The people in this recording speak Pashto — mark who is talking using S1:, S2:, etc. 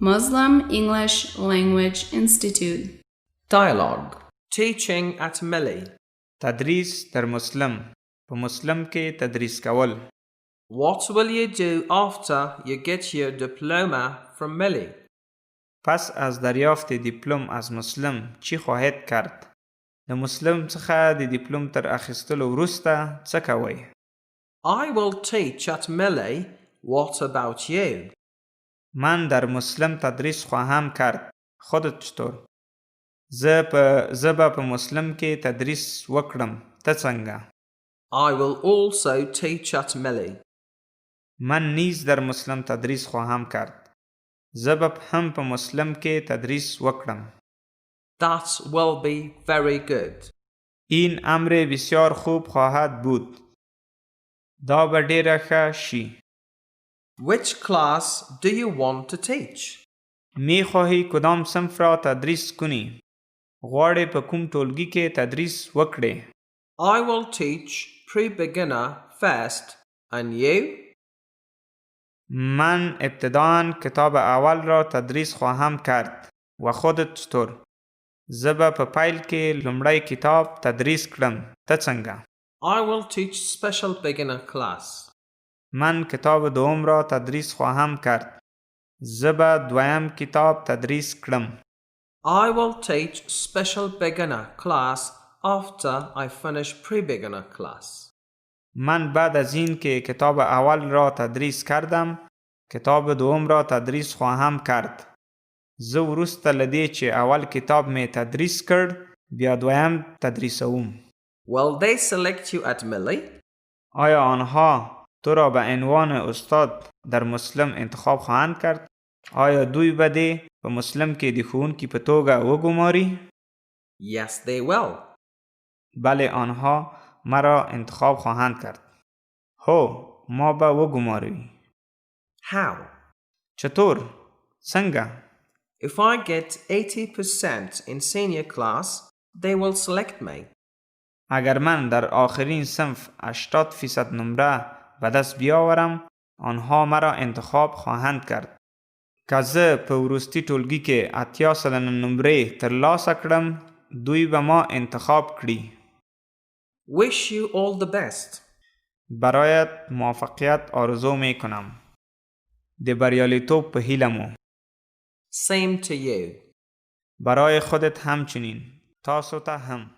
S1: Muslim English Language Institute.
S2: Dialogue. Teaching at Melli.
S3: تدریس در مسلم په مسلم کې تدریس کول.
S2: What will you do after you get your diploma from Melli?
S3: پس از دریافت دیپلم از مسلم چی خواهید کرد؟ د مسلم څخه د دیپلم تر اخیستلو وروسته څه کوئ؟
S2: I will teach at Melli. What about you?
S3: من در مسلم تدریس خواهم کرد. خودت چطور؟ زه به په مسلم کې تدریس وکړم. ته څنګه؟
S2: I will also teach at Melli.
S3: من نیز در مسلم تدریس خواهم کرد. زه به هم په مسلم کې تدریس وکړم.
S2: That will be very good.
S3: این امر بسیار خوب خواهد بود. دا به ډیره ښه شي.
S2: Which class do you want to teach?
S3: می خواهی کدام صنف را تدریس کنی؟ غواړې په کوم ټولګي کې تدریس وکړې؟
S2: I will teach pre-beginner first. And you?
S3: من ابتداً کتاب اول را تدریس خواهم کرد. و خودت چطور؟ زه به په پیل کې لومړی کتاب تدریس کړم. ته څنګه؟
S2: I will teach special beginner class.
S3: من کتاب دوم را تدریس خواهم کرد. زه به دویم کتاب تدریس کړم.
S2: I will teach special beginner class after I finish pre-beginner class.
S3: من بعد از این که کتاب اول را تدریس کردم کتاب دوم را تدریس خواهم کرد. زه وروسته له دې چې اول کتاب می تدریس کړ بیا دویم تدریسوم.
S2: Will they select you at Melli?
S3: آیا آنها تو را به عنوان استاد در مسلم انتخاب خواهند کرد؟ آیا دوی به دې په مسلم کې د ښوونکي په توګه وګماري؟
S2: Yes, they will.
S3: بله آنها مرا انتخاب خواهند کرد. هو ما به وګماروي.
S2: How?
S3: چطور؟ څنګه؟
S2: If I get 80% in senior class, they will select me.
S3: اگر من در آخرین صنف 80% نمره به دست بیاورم آنها مرا انتخاب خواهند کرد. که زه په وروستي ټولګي کې 80 سلنه نمرې ترلاسه کړم دوی به ما انتخاب کړي.
S2: Wish you all the best.
S3: برایت موفقیت آرزو می کنم. د بریالیتوب په هیله مو.
S2: Same to you.
S3: برای خودت همچنین. تاسو ته هم.